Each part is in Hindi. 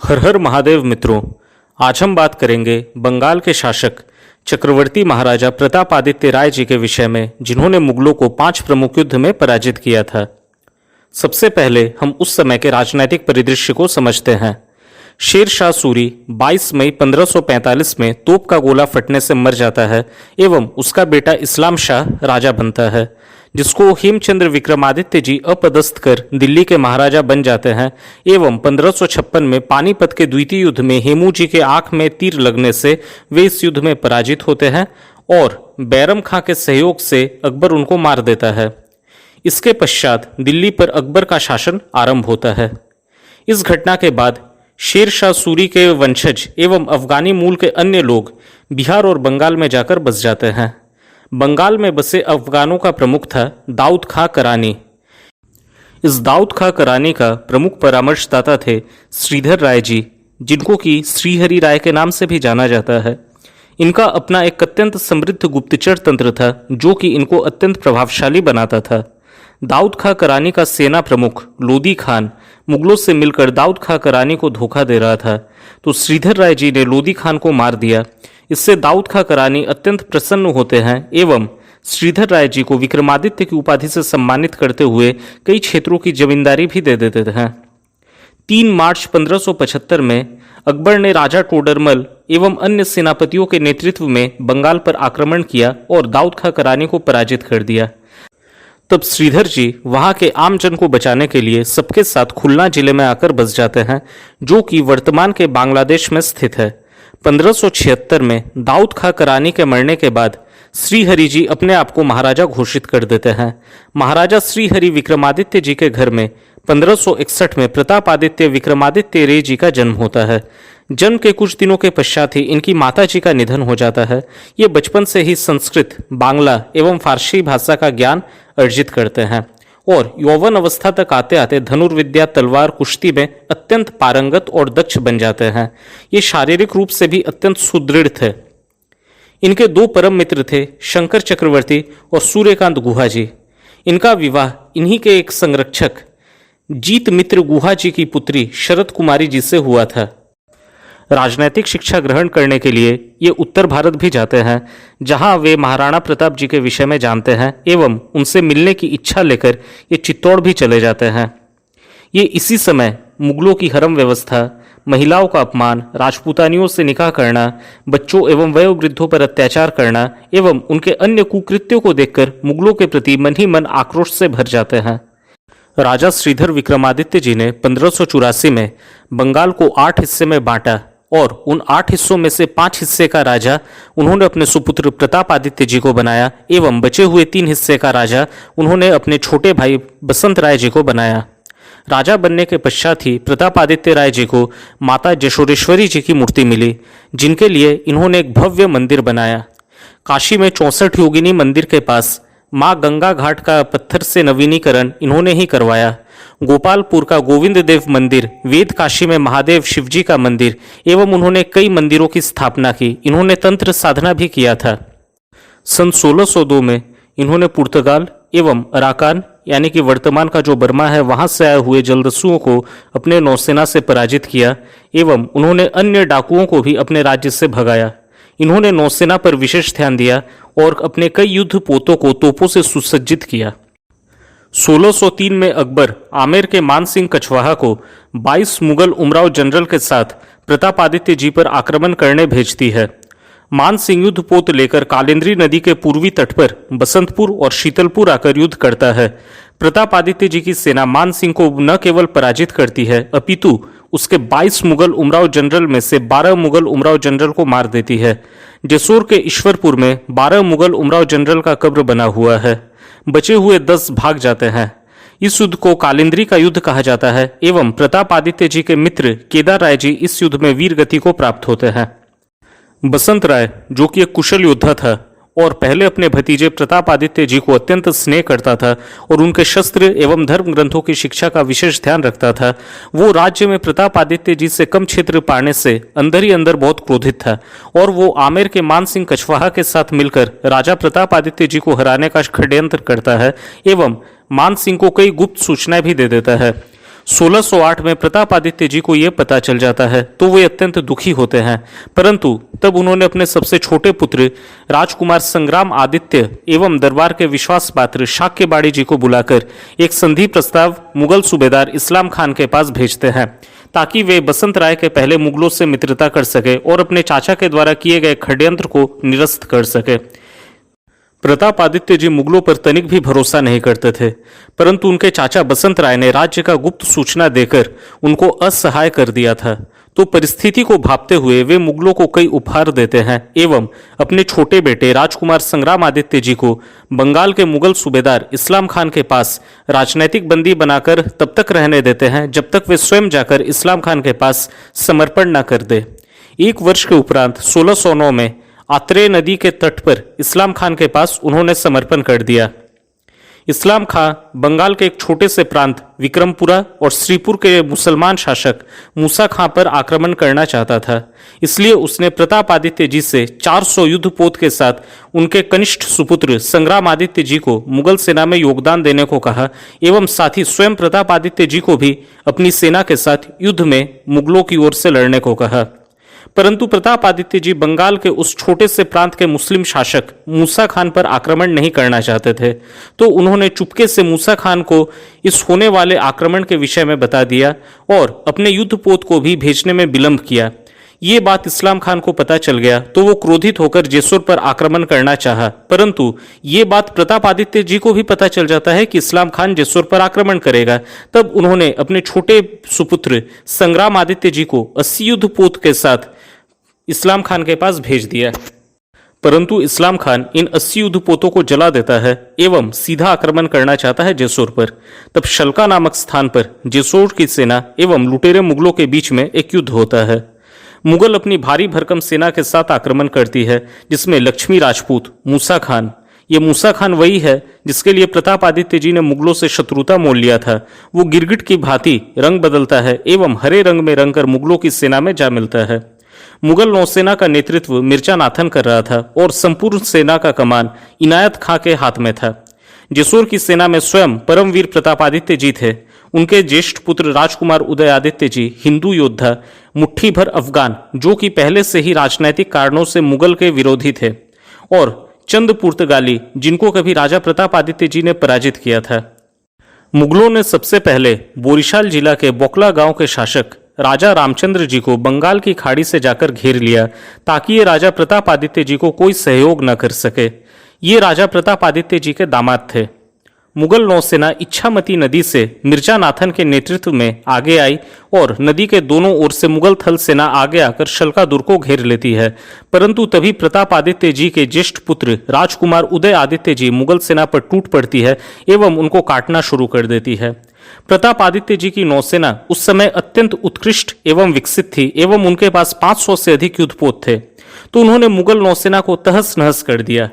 हर हर महादेव मित्रों, आज हम बात करेंगे बंगाल के शासक चक्रवर्ती महाराजा प्रतापादित्य राय जी के विषय में, जिन्होंने मुगलों को 5 प्रमुख युद्ध में पराजित किया था। सबसे पहले हम उस समय के राजनीतिक परिदृश्य को समझते हैं। शेर शाह सूरी 22 मई 1545 में तोप का गोला फटने से मर जाता है एवं उसका बेटा इस्लाम शाह राजा बनता है, जिसको हेमचंद्र विक्रमादित्य जी अपदस्थ कर दिल्ली के महाराजा बन जाते हैं। एवं 1556 में पानीपत के द्वितीय युद्ध में हेमू जी के आंख में तीर लगने से वे इस युद्ध में पराजित होते हैं और बैरम खां के सहयोग से अकबर उनको मार देता है। इसके पश्चात दिल्ली पर अकबर का शासन आरंभ होता है। इस घटना के बाद शेर शाह सूरी के वंशज एवं अफगानी मूल के अन्य लोग बिहार और बंगाल में जाकर बस जाते हैं। बंगाल में बसे अफगानों का प्रमुख था दाऊद खां करानी। इस दाऊद खां करानी का प्रमुख परामर्शदाता थे श्रीधर राय जी, जिनको कि श्रीहरि राय के नाम से भी जाना जाता है। इनका अपना एक अत्यंत समृद्ध गुप्तचर तंत्र था, जो कि इनको अत्यंत प्रभावशाली बनाता था। दाऊद खां करानी का सेना प्रमुख लोदी खान मुगलों से मिलकर दाऊद खां करानी को धोखा दे रहा था, तो श्रीधर राय जी ने लोदी खान को मार दिया। इससे दाऊद खां करानी अत्यंत प्रसन्न होते हैं एवं श्रीधर राय जी को विक्रमादित्य की उपाधि से सम्मानित करते हुए कई क्षेत्रों की जमींदारी भी दे देते हैं। 3 मार्च 1575 में अकबर ने राजा टोडरमल एवं अन्य सेनापतियों के नेतृत्व में बंगाल पर आक्रमण किया और दाऊद खां करानी को पराजित कर दिया। तब श्रीधर जी वहां के आम जन को बचाने के लिए सबके साथ खुलना जिले में आकर बस जाते हैं, जो कि वर्तमान के बांग्लादेश में स्थित है। 1576 में दाऊद खां करानी के मरने के बाद श्रीहरि जी अपने आप को महाराजा घोषित कर देते हैं। महाराजा श्रीहरि विक्रमादित्य जी के घर में 1561 में प्रतापादित्य विक्रमादित्य रे जी का जन्म होता है। जन्म के कुछ दिनों के पश्चात ही इनकी माता जी का निधन हो जाता है। ये बचपन से ही संस्कृत, बांग्ला एवं फारसी भाषा का ज्ञान अर्जित करते हैं और यौवन अवस्था तक आते आते धनुर्विद्या, तलवार, कुश्ती में अत्यंत पारंगत और दक्ष बन जाते हैं। ये शारीरिक रूप से भी अत्यंत सुदृढ़ थे। इनके 2 परम मित्र थे, शंकर चक्रवर्ती और सूर्यकांत गुहा जी। इनका विवाह इन्हीं के एक संरक्षक जीत मित्र गुहा जी की पुत्री शरद कुमारी जी से हुआ था। राजनैतिक शिक्षा ग्रहण करने के लिए ये उत्तर भारत भी जाते हैं, जहां वे महाराणा प्रताप जी के विषय में जानते हैं एवं उनसे मिलने की इच्छा लेकर ये चित्तौड़ भी चले जाते हैं। ये इसी समय मुगलों की हरम व्यवस्था, महिलाओं का अपमान, राजपूतानियों से निकाह करना, बच्चों एवं वयोवृद्धों पर अत्याचार करना एवं उनके अन्य कुकृत्यों को देखकर मुगलों के प्रति मन ही मन आक्रोश से भर जाते हैं। राजा श्रीधर विक्रमादित्य जी ने 1584 में बंगाल को 8 हिस्से में बांटा और उन 8 हिस्सों में से 5 हिस्से का राजा उन्होंने अपने सुपुत्र प्रतापादित्य जी को बनाया एवं बचे हुए 3 हिस्से का राजा उन्होंने अपने छोटे भाई बसंत राय जी को बनाया। राजा बनने के पश्चात ही प्रतापादित्य राय जी को माता जशोरेश्वरी जी की मूर्ति मिली, जिनके लिए इन्होंने एक भव्य मंदिर बनाया। काशी में 64 योगिनी मंदिर के पास माँ गंगा घाट का पत्थर से नवीनीकरण इन्होंने ही करवाया। गोपालपुर का गोविंद देव मंदिर, वेद काशी में महादेव शिवजी का मंदिर एवं उन्होंने कई मंदिरों की स्थापना की। इन्होंने तंत्र साधना भी किया था। सन 1602 में इन्होंने पुर्तगाल एवं अराकान यानी कि वर्तमान का जो बर्मा है, वहां से आए हुए जलदस्युओं को अपने नौसेना से पराजित किया एवं उन्होंने अन्य डाकुओं को भी अपने राज्य से भगाया। इन्होंने नौसेना पर विशेष ध्यान दिया और अपने कई युद्ध पोतों को तोपों से सुसज्जित किया। 1603 में अकबर आमेर के मान सिंह कछवाहा को 22 मुगल उमराव जनरल के साथ प्रतापादित्य जी पर आक्रमण करने भेजती है। मान सिंह युद्ध पोत लेकर कालिंद्री नदी के पूर्वी तट पर बसंतपुर और शीतलपुर आकर युद्ध करता है। प्रतापादित्य जी की सेना मान सिंह को न केवल पराजित करती है, अपितु उसके 22 मुगल उमराव जनरल में से 12 मुगल उमराव जनरल को मार देती है। जसोर के ईश्वरपुर में 12 मुगल उमराव जनरल का कब्र बना हुआ है। बचे हुए 10 भाग जाते हैं। इस युद्ध को कालिंद्री का युद्ध कहा जाता है एवं प्रतापादित्य जी के मित्र केदार राय जी इस युद्ध में वीर गति को प्राप्त होते हैं। बसंत राय, जो कि एक कुशल योद्धा था और पहले अपने भतीजे प्रतापादित्य जी को अत्यंत स्नेह करता था और उनके शस्त्र एवं धर्म ग्रंथों की शिक्षा का विशेष ध्यान रखता था, वो राज्य में प्रतापादित्य जी से कम क्षेत्र पाने से अंदर ही अंदर बहुत क्रोधित था और वो आमेर के मान सिंह कछवाहा के साथ मिलकर राजा प्रतापादित्य जी को हराने का षड्यंत्र करता है एवं मान सिंह को कई गुप्त सूचनाएं भी दे देता है। 1608 में प्रतापादित्य जी को यह पता चल जाता है तो वे अत्यंत दुखी होते हैं, परंतु तब उन्होंने अपने सबसे छोटे पुत्र राजकुमार संग्राम आदित्य एवं दरबार के विश्वास पात्र शाक्य बाड़ी जी को बुलाकर एक संधि प्रस्ताव मुगल सूबेदार इस्लाम खान के पास भेजते हैं ताकि वे बसंत राय के पहले मुगलों से मित्रता कर सके और अपने चाचा के द्वारा किए गए षड्यंत्र को निरस्त कर सके। प्रतापादित्य जी मुगलों पर तनिक भी भरोसा नहीं करते थे, परंतु उनके चाचा बसंत राय ने राज्य का गुप्त सूचना देकर उनको असहाय कर दिया था। तो परिस्थिति को भांपते हुए वे मुगलों को कई उपहार देते हैं एवं अपने छोटे बेटे राजकुमार संग्राम आदित्य जी को बंगाल के मुगल सूबेदार इस्लाम खान के पास राजनैतिक बंदी बनाकर तब तक रहने देते हैं जब तक वे स्वयं जाकर इस्लाम खान के पास समर्पण न कर दे। एक वर्ष के उपरांत 1609 में आत्रेय नदी के तट पर इस्लाम खान के पास उन्होंने समर्पण कर दिया। इस्लाम खां बंगाल के एक छोटे से प्रांत विक्रमपुरा और श्रीपुर के मुसलमान शासक मूसा खां पर आक्रमण करना चाहता था, इसलिए उसने प्रतापादित्य जी से 400 युद्धपोत के साथ उनके कनिष्ठ सुपुत्र संग्राम आदित्य जी को मुगल सेना में योगदान देने को कहा एवं साथ ही स्वयं प्रतापादित्य जी को भी अपनी सेना के साथ युद्ध में मुगलों की ओर से लड़ने को कहा। परंतु प्रतापादित्य जी बंगाल के उस छोटे से प्रांत के मुस्लिम शासक मूसा खान पर आक्रमण नहीं करना चाहते थे, तो उन्होंने चुपके से मूसा खान को इस होने वाले आक्रमण के विषय में बता दिया और अपने युद्धपोत को भी भेजने में विलंब किया। ये बात इस्लाम खान को पता चल गया तो वो क्रोधित होकर जेसुर पर आक्रमण करना चाहा, परंतु ये बात प्रतापादित्य जी को भी पता चल जाता है कि इस्लाम खान जेसुर पर आक्रमण करेगा। तब उन्होंने अपने छोटे सुपुत्र संग्राम आदित्य जी को 80 युद्धपोत के साथ इस्लाम खान के पास भेज दिया, परंतु इस्लाम खान इन 80 युद्धपोतों को जला देता है एवं सीधा आक्रमण करना चाहता है जेसुर पर। तब शल्का नामक स्थान पर जेसुर की सेना एवं लुटेरे मुगलों के बीच में एक युद्ध होता है। मुगल अपनी भारी भरकम सेना के साथ आक्रमण करती है, जिसमें लक्ष्मी राजपूत मूसा खान, ये मूसा खान वही है जिसके लिए प्रतापादित्य जी ने मुगलों से शत्रुता मोल लिया था, वो गिरगिट की भांति रंग बदलता है एवं हरे रंग में रंगकर मुगलों की सेना में जा मिलता है। मुगल नौसेना का नेतृत्व मिर्जा नाथन कर रहा था और संपूर्ण सेना का कमान इनायत खां के हाथ में था। जेसुर की सेना में स्वयं परमवीर प्रतापादित्य जी थे। उनके ज्येष्ठ पुत्र राजकुमार उदयादित्य जी हिंदू योद्धा, मुट्ठी भर अफगान, जो कि पहले से ही राजनैतिक कारणों से मुगल के विरोधी थे, और चंद पुर्तगाली जिनको कभी राजा प्रतापादित्य जी ने पराजित किया था। मुगलों ने सबसे पहले बोरीशाल जिला के बोकला गांव के शासक राजा रामचंद्र जी को बंगाल की खाड़ी से जाकर घेर लिया ताकि ये राजा प्रतापादित्य जी को कोई सहयोग न कर सके। ये राजा प्रतापादित्य जी के दामाद थे। मुगल नौसेना इच्छामती नदी से मिर्जा नाथन के नेतृत्व में आगे आई और नदी के दोनों ओर से मुगल थल सेना आगे आकर शल्का दुर्ग को घेर लेती है, परंतु तभी प्रतापादित्य जी के ज्येष्ठ पुत्र राजकुमार उदय आदित्य जी मुगल सेना पर टूट पड़ती है एवं उनको काटना शुरू कर देती है। प्रतापादित्य जी की नौसेना उस समय अत्यंत उत्कृष्ट एवं विकसित थी एवं उनके पास 500 से अधिक युद्धपोत थे, तो उन्होंने मुगल नौसेना को तहस नहस कर दिया।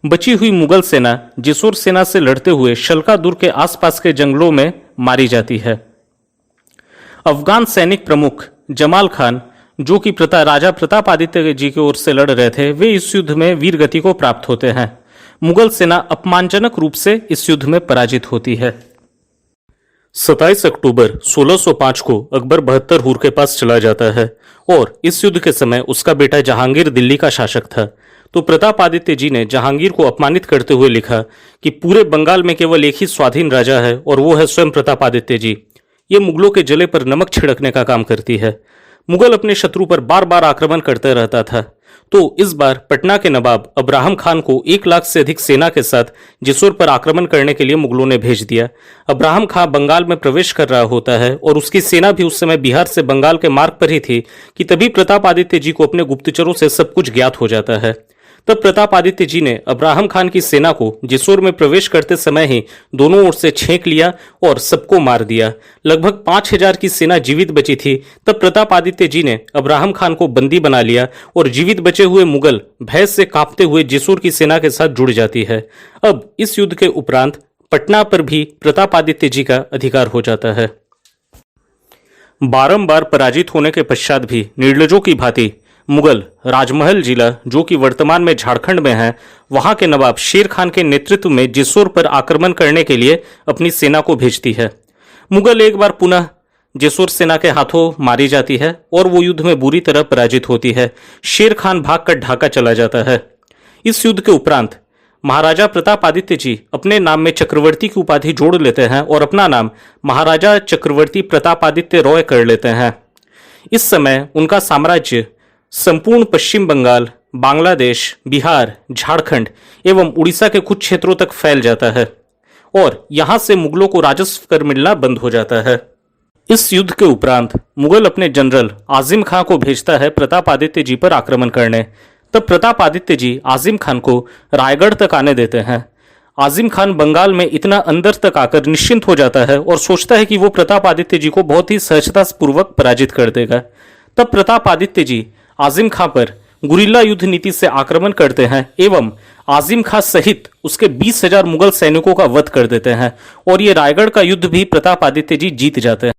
बची हुई मुगल सेना जेसुर सेना से लड़ते हुए शल्का दुर्ग के आसपास के जंगलों में मारी जाती है। अफगान सैनिक प्रमुख जमाल खान, जो कि राजा प्रतापादित्य जी की ओर से लड़ रहे थे, वे इस युद्ध में वीरगति को प्राप्त होते हैं। मुगल सेना अपमानजनक रूप से इस युद्ध में पराजित होती है। 27 अक्टूबर 1605 को अकबर 72 हुर के पास चला जाता है और इस युद्ध के समय उसका बेटा जहांगीर दिल्ली का शासक था। तो प्रतापादित्य जी ने जहांगीर को अपमानित करते हुए लिखा कि पूरे बंगाल में केवल एक ही स्वाधीन राजा है और वो है स्वयं प्रतापादित्य जी। ये मुगलों के जले पर नमक छिड़कने का काम करती है। मुगल अपने शत्रु पर बार बार आक्रमण करते रहता था, तो इस बार पटना के नवाब अब्राहम खान को 1 लाख से अधिक सेना के साथ जेसुर पर आक्रमण करने के लिए मुगलों ने भेज दिया। अब्राहम खान बंगाल में प्रवेश कर रहा होता है और उसकी सेना भी उस समय बिहार से बंगाल के मार्ग पर ही थी कि तभी प्रतापादित्य जी को अपने गुप्तचरों से सब कुछ ज्ञात हो जाता है। तब प्रतापादित्य जी ने अब्राहम खान की सेना को जेसुर में प्रवेश करते समय ही दोनों ओर से छेक लिया और सबको मार दिया। लगभग 5000 की सेना जीवित बची थी। तब प्रतापादित्य जी ने अब्राहम खान को बंदी बना लिया और जीवित बचे हुए मुगल भय से कांपते हुए जेसुर की सेना के साथ जुड़ जाती है। अब इस युद्ध के उपरांत पटना पर भी प्रतापादित्य जी का अधिकार हो जाता है। बारंबार पराजित होने के पश्चात भी निर्लजों की भांति मुगल राजमहल जिला, जो कि वर्तमान में झारखंड में है, वहां के नवाब शेर खान के नेतृत्व में जेसुर पर आक्रमण करने के लिए अपनी सेना को भेजती है। मुगल एक बार पुनः जेसुर सेना के हाथों मारी जाती है और वो युद्ध में बुरी तरह पराजित होती है। शेर खान भागकर ढाका चला जाता है। इस युद्ध के उपरांत महाराजा प्रतापादित्य जी अपने नाम में चक्रवर्ती की उपाधि जोड़ लेते हैं और अपना नाम महाराजा चक्रवर्ती प्रतापादित्य रॉय कर लेते हैं। इस समय उनका साम्राज्य संपूर्ण पश्चिम बंगाल, बांग्लादेश, बिहार, झारखंड एवं उड़ीसा के कुछ क्षेत्रों तक फैल जाता है और यहां से मुगलों को राजस्व कर मिलना बंद हो जाता है। इस युद्ध के उपरांत मुगल अपने जनरल आजिम खां को भेजता है प्रतापादित्य जी पर आक्रमण करने। तब प्रतापादित्य जी आजिम खान को रायगढ़ तक आने देते हैं। आजिम खान बंगाल में इतना अंदर तक आकर निश्चिंत हो जाता है और सोचता है कि वो प्रतापादित्य जी को बहुत ही सहजतापूर्वक पराजित कर देगा। तब प्रतापादित्य जी आजिम खां पर गुरिल्ला युद्ध नीति से आक्रमण करते हैं एवं आजिम खां सहित उसके 20,000 मुगल सैनिकों का वध कर देते हैं और ये रायगढ़ का युद्ध भी प्रतापादित्य जी जीत जाते हैं।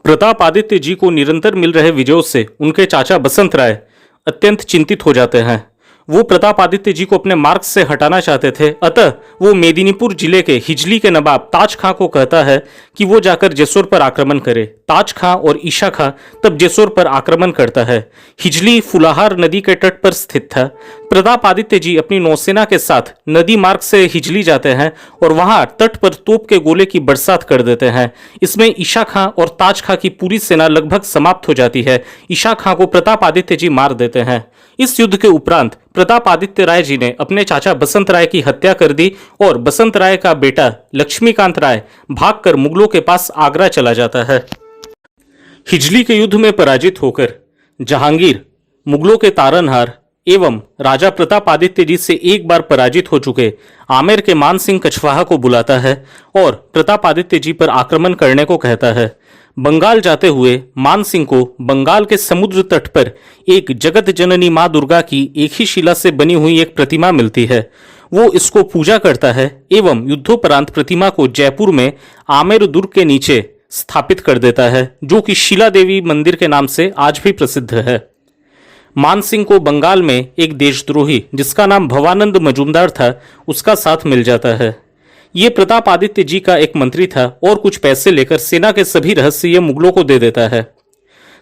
प्रतापादित्य जी को निरंतर मिल रहे विजयों से उनके चाचा बसंत राय अत्यंत चिंतित हो जाते हैं। वो प्रतापादित्य जी को अपने मार्ग से हटाना चाहते थे। अतः वो मेदिनीपुर जिले के हिजली के नवाब ताज खां को कहता है कि वो जाकर जेसुर पर आक्रमण करे। ताज खां और ईशा खां तब जेसुर पर आक्रमण करता है। हिजली फुलाहार नदी के तट पर स्थित था। प्रतापादित्य जी अपनी नौसेना के साथ नदी मार्ग से हिजली जाते हैं और वहां तट पर तोप के गोले की बरसात कर देते हैं। इसमें ईशा खां और ताज खां की पूरी सेना लगभग समाप्त हो जाती है। ईशा खां को प्रतापादित्य जी मार देते हैं। इस युद्ध के उपरांत प्रतापादित्य राय जी ने अपने चाचा बसंत राय की हत्या कर दी और बसंत राय का बेटा लक्ष्मीकांत राय भागकर मुगलों के पास आगरा चला जाता है। हिजली के युद्ध में पराजित होकर जहांगीर मुगलों के तारनहार एवं राजा प्रतापादित्य जी से एक बार पराजित हो चुके आमेर के मान सिंह कछवाहा को बुलाता है और प्रतापादित्य जी पर आक्रमण करने को कहता है। बंगाल जाते हुए मान सिंह को बंगाल के समुद्र तट पर एक जगत जननी मां दुर्गा की एक ही शिला से बनी हुई एक प्रतिमा मिलती है। वो इसको पूजा करता है एवं युद्धोपरांत प्रतिमा को जयपुर में आमेर दुर्ग के नीचे स्थापित कर देता है, जो कि शिला देवी मंदिर के नाम से आज भी प्रसिद्ध है। मान सिंह को बंगाल में एक देशद्रोही जिसका नाम भवानंद मजूमदार था उसका साथ मिल जाता है। ये प्रतापादित्य जी का एक मंत्री था और कुछ पैसे लेकर सेना के सभी रहस्य ये मुगलों को दे देता है।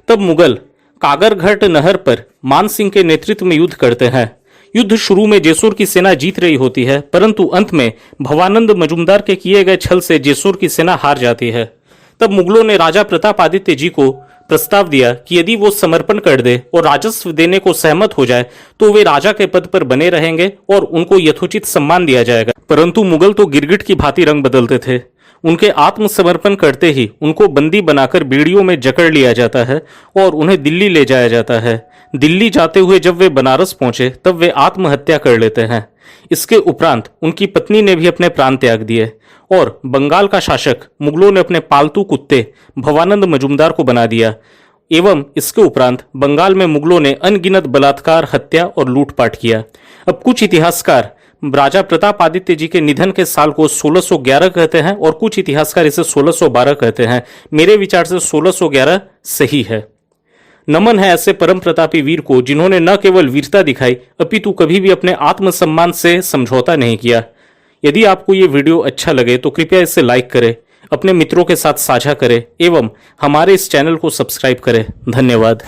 तब मुगल कागरघाट नहर पर मान सिंह के नेतृत्व में युद्ध करते हैं। युद्ध शुरू में जेसुर की सेना जीत रही होती है, परंतु अंत में भवानंद मजूमदार के किए गए छल से जेसुर की सेना हार जाती है। तब मुगलों ने राजा प्रतापादित्य जी को प्रस्ताव दिया कि यदि वो समर्पण कर दे और राजस्व देने को सहमत हो जाए तो वे राजा के पद पर बने रहेंगे और उनको यथोचित सम्मान दिया जाएगा। परंतु मुगल तो गिरगिट की भांति रंग बदलते थे। उनके आत्मसमर्पण करते ही उनको बंदी बनाकर बेड़ियों में जकड़ लिया जाता है और उन्हें दिल्ली ले जाया जाता है। दिल्ली जाते हुए जब वे बनारस पहुंचे तब वे आत्महत्या कर लेते हैं। इसके उपरांत उनकी पत्नी ने भी अपने प्राण त्याग दिए और बंगाल का शासक मुगलों ने अपने पालतू कुत्ते भवानंद मजूमदार को बना दिया एवं इसके उपरांत बंगाल में मुगलों ने अनगिनत बलात्कार, हत्या और लूटपाट किया। अब कुछ इतिहासकार राजा प्रतापादित्य जी के निधन के साल को 1611 कहते हैं और कुछ इतिहासकार इसे 1612 कहते हैं। मेरे विचार से 1611 सही है। नमन है ऐसे परम प्रतापी वीर को जिन्होंने न केवल वीरता दिखाई अपितु कभी भी अपने आत्मसम्मान से समझौता नहीं किया। यदि आपको ये वीडियो अच्छा लगे तो कृपया इसे लाइक करें, अपने मित्रों के साथ साझा करें एवं हमारे इस चैनल को सब्सक्राइब करें। धन्यवाद।